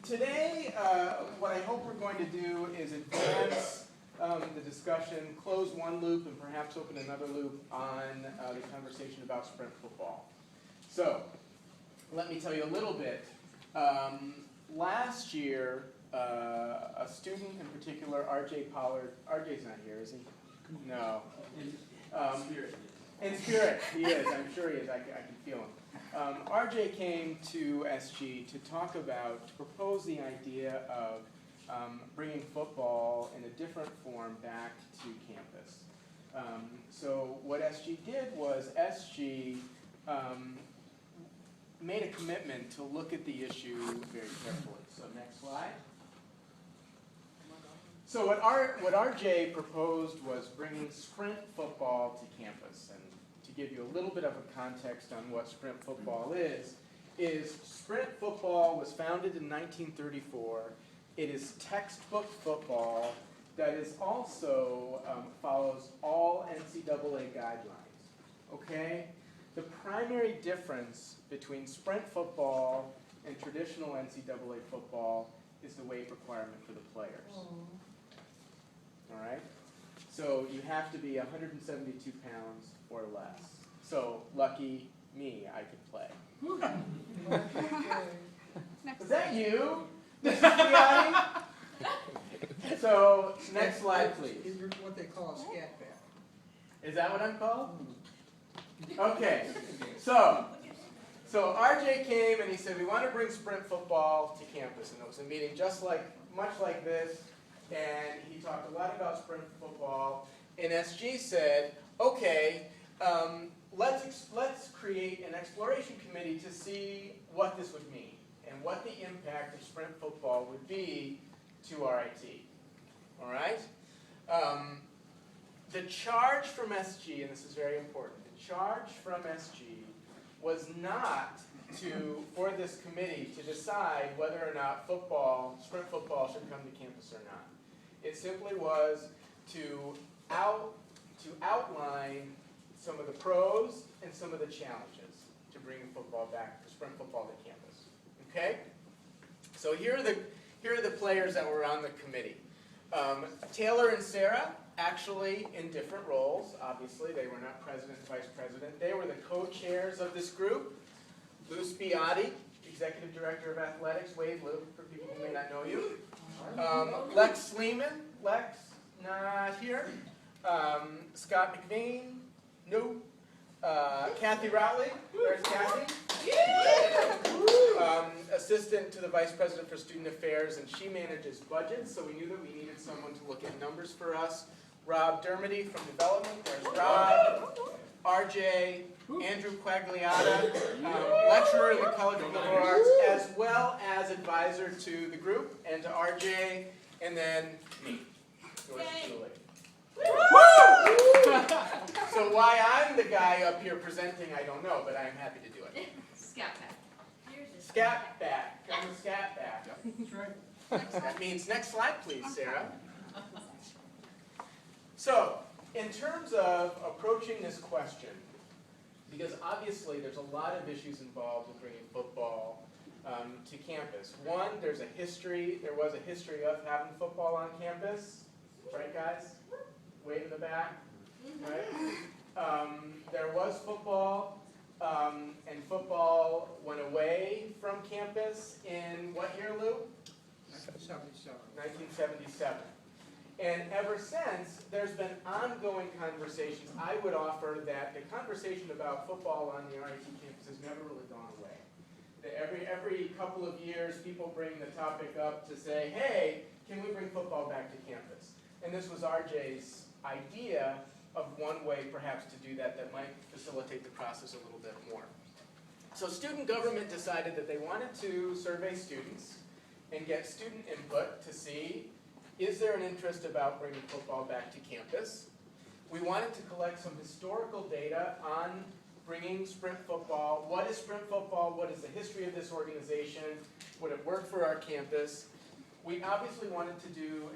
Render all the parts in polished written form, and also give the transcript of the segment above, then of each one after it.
Today, what I hope we're going to do is advance the discussion, close one loop, and perhaps open another loop on the conversation about sprint football. So, let me tell you a little bit. Last year, a student in particular, R.J. Pollard, R.J.'s not here, is he? No. In spirit, he is. I'm sure he is. I can feel him. RJ came to SG to propose the idea of bringing football in a different form back to campus. So what SG did was SG made a commitment to look at the issue very carefully. So next slide. So what RJ proposed was bringing sprint football to campus. And to give you a little bit of a context on what sprint football is sprint football was founded in 1934. It is textbook football that is also follows all NCAA guidelines. Okay? The primary difference between sprint football and traditional NCAA football is the weight requirement for the players. All right? So you have to be 172 pounds or less. So lucky me, I could play. Is that you? So next slide, please. You're what they call a scat back. Is that what I'm called? Okay. So RJ came and he said, we want to bring sprint football to campus. And it was a meeting much like this. And he talked a lot about sprint football. And SG said, okay, let's create an exploration committee to see what this would mean and what the impact of sprint football would be to RIT. All right? The charge from SG, and this is very important, the charge from SG was not for this committee to decide whether or not sprint football should come to campus or not. It simply was to outline some of the pros and some of the challenges to bringing sprint football to campus. Okay? So here are the players that were on the committee. Taylor and Sarah, actually in different roles. Obviously, they were not president and vice president. They were the co-chairs of this group. Lou Spiotti, executive director of athletics. Wave, Lou, for people who may not know you. Lex Sleeman, Lex, not here. Scott McVean, no. Kathy Routley, there's Kathy. Assistant to the Vice President for Student Affairs, and she manages budgets, so we knew that we needed someone to look at numbers for us. Rob Dermody from Development, there's Rob. RJ, Andrew Quagliata, lecturer in the College of Liberal Arts, as well as advisor to the group, and to RJ, and then me, yours truly. So why I'm the guy up here presenting, I don't know, but I'm happy to do it. Scat back. Scat back. I'm a scat back. That's right. That means next slide, please, Sarah. So, in terms of approaching this question, because obviously there's a lot of issues involved with bringing football to campus. One, there was a history of having football on campus, right, guys? Wave in the back, right? There was football, and football went away from campus in what year, Lou? 1977. And ever since, there's been ongoing conversations. I would offer that the conversation about football on the RIT campus has never really gone away. Every couple of years, people bring the topic up to say, hey, can we bring football back to campus? And this was RJ's idea of one way, perhaps, to do that might facilitate the process a little bit more. So student government decided that they wanted to survey students and get student input to see, is there an interest about bringing football back to campus? We wanted to collect some historical data on bringing sprint football. What is sprint football? What is the history of this organization? Would it work for our campus? We obviously wanted to do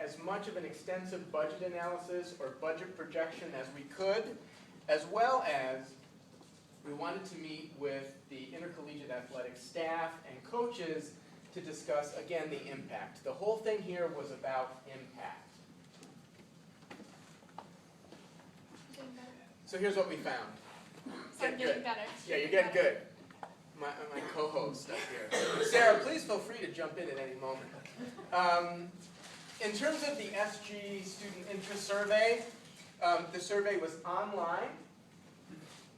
as much of an extensive budget analysis or budget projection as we could, as well as we wanted to meet with the intercollegiate athletic staff and coaches to discuss, again, the impact. The whole thing here was about impact. So here's what we found. So I'm getting better. Yeah, you're getting good. My co-host up here. Sarah, please feel free to jump in at any moment. In terms of the SG Student Interest Survey, the survey was online.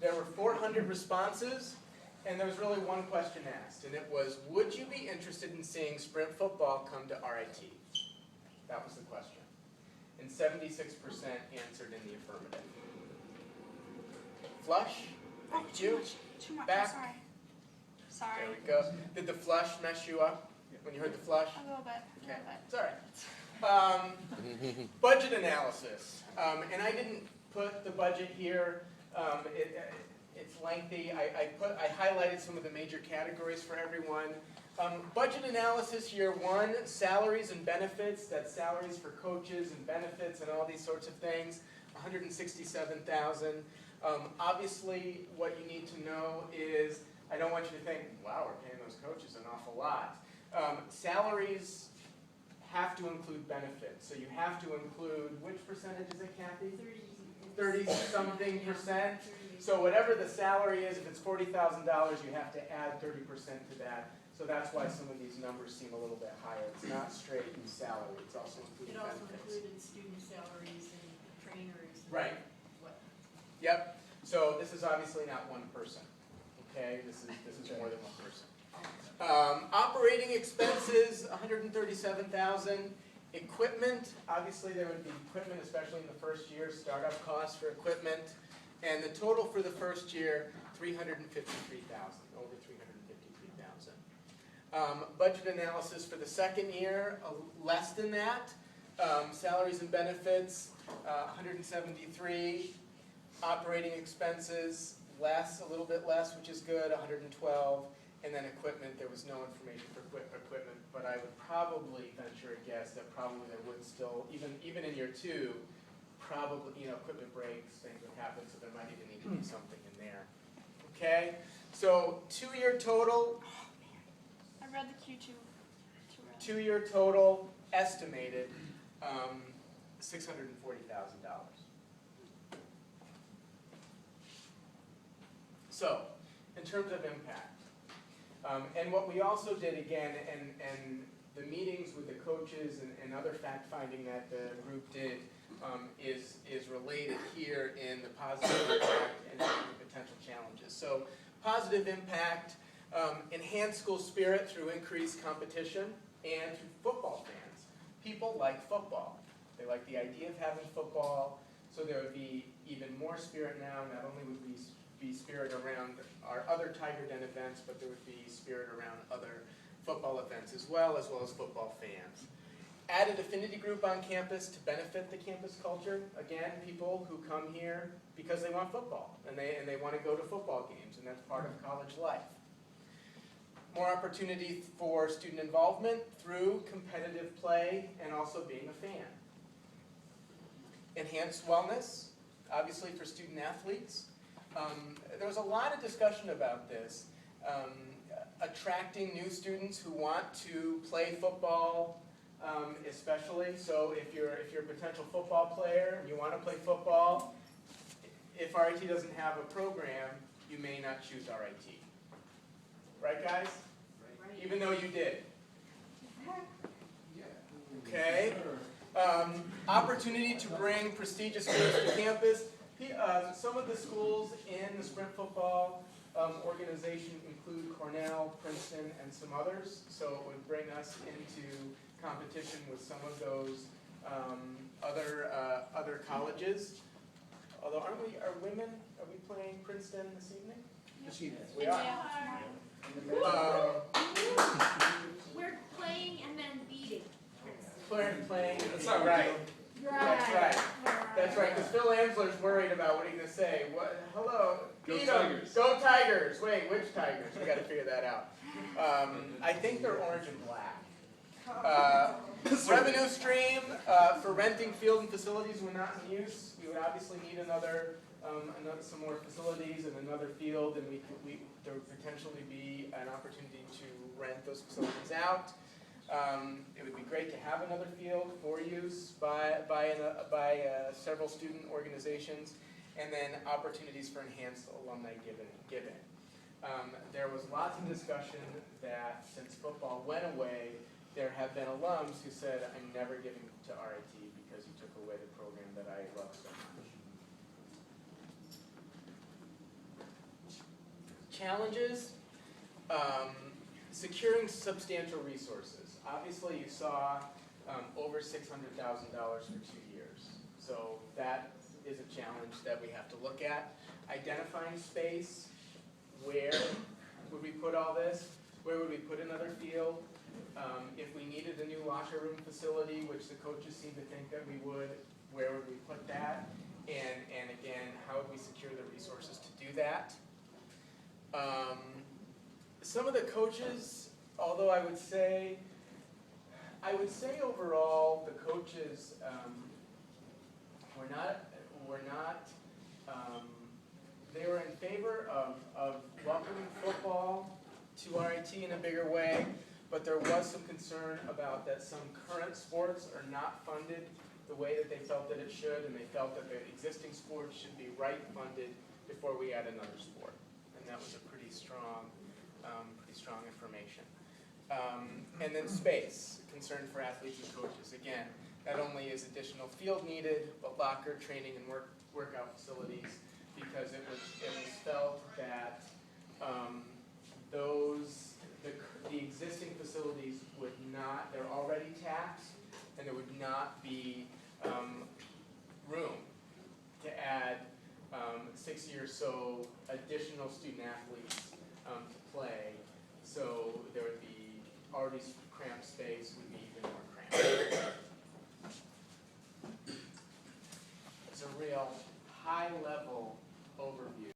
There were 400 responses, and there was really one question asked, and it was, would you be interested in seeing sprint football come to RIT? That was the question. And 76% answered in the affirmative. Flush? Thank you. Too much. Back. Sorry. There we go. Did the flush mess you up when you heard the flush? A little bit. Okay, it's all right. Budget analysis, and I didn't put the budget here. It's lengthy. I highlighted some of the major categories for everyone. Budget analysis here: 1, salaries and benefits. That's salaries for coaches and benefits and all these sorts of things. $167,000. Obviously, what you need to know is, I don't want you to think, wow, we're paying those coaches an awful lot. Salaries have to include benefits. So you have to include, which percentage is it, Kathy? 30-something percent. So whatever the salary is, if it's $40,000, you have to add 30% to that. So that's why some of these numbers seem a little bit higher. It's not straight salary. It's also including It also benefits. included student salaries and trainers. And Right. what- Yep. So this is obviously not one person. Okay. This is more than one person. Operating expenses, $137,000. Equipment, obviously there would be equipment, especially in the first year, startup costs for equipment. And the total for the first year, $353,000, over $353,000. Budget analysis for the second year, less than that. Salaries and benefits, $173,000. Operating expenses, less, a little bit less, which is good, $112,000. And then equipment, there was no information for equipment, but I would probably venture a guess that probably there would still, even in year 2, probably, equipment breaks, things would happen, so there might even need to be something in there. Okay, so 2-year total, I read the Q2 too early. 2-year total estimated, $640,000. So, in terms of impact, and what we also did again, and the meetings with the coaches and other fact-finding that the group did is related here in the positive impact and the potential challenges. So positive impact, enhance school spirit through increased competition and through football fans. People like football. They like the idea of having football, so there would be even more spirit now. Not only would we be spirit around our other Tiger Den events, but there would be spirit around other football events as well as football fans. Added affinity group on campus to benefit the campus culture. Again, people who come here because they want football and they want to go to football games, and that's part of college life. More opportunity for student involvement through competitive play and also being a fan. Enhanced wellness, obviously for student athletes. There was a lot of discussion about this. Attracting new students who want to play football, especially. So if you're a potential football player and you want to play football, if RIT doesn't have a program, you may not choose RIT. Right, guys? Right. Even though you did. Okay. Opportunity to bring prestigious schools to campus. Some of the schools in the sprint football organization include Cornell, Princeton, and some others. So it would bring us into competition with some of those other colleges. Although are we playing Princeton this evening? We are. We're playing and then beating. Playing. That's not right. That's right. That's right. Because Phil Amsler's worried about what he's going to say. What? Hello. Go Beat 'em. Tigers. Go Tigers. Wait, which Tigers? We got to figure that out. I think they're orange and black. Revenue stream for renting field and facilities when not in use. We would obviously need another some more facilities and another field, and there would potentially be an opportunity to rent those facilities out. It would be great to have another field for use by several student organizations, and then opportunities for enhanced alumni giving. There was lots of discussion that since football went away, there have been alums who said, I'm never giving to RIT because you took away the program that I love so much. Challenges, securing substantial resources. Obviously you saw over $600,000 for 2 years. So that is a challenge that we have to look at. Identifying space, where would we put all this? Where would we put another field? If we needed a new locker room facility, which the coaches seem to think that we would, where would we put that? And again, how would we secure the resources to do that? Some of the coaches, although I would say overall the coaches they were in favor of welcoming football to RIT in a bigger way, but there was some concern about that some current sports are not funded the way that they felt that it should, and they felt that the existing sports should be funded before we add another sport. And that was a pretty strong information. And then space, concern for athletes and coaches. Again, not only is additional field needed, but locker, training, and workout facilities, because it was felt that the existing facilities would not, they're already taxed, and there would not be room to add 60 or so additional student athletes to play. So there would be already cramped space would be even more cramped. It's a real high-level overview.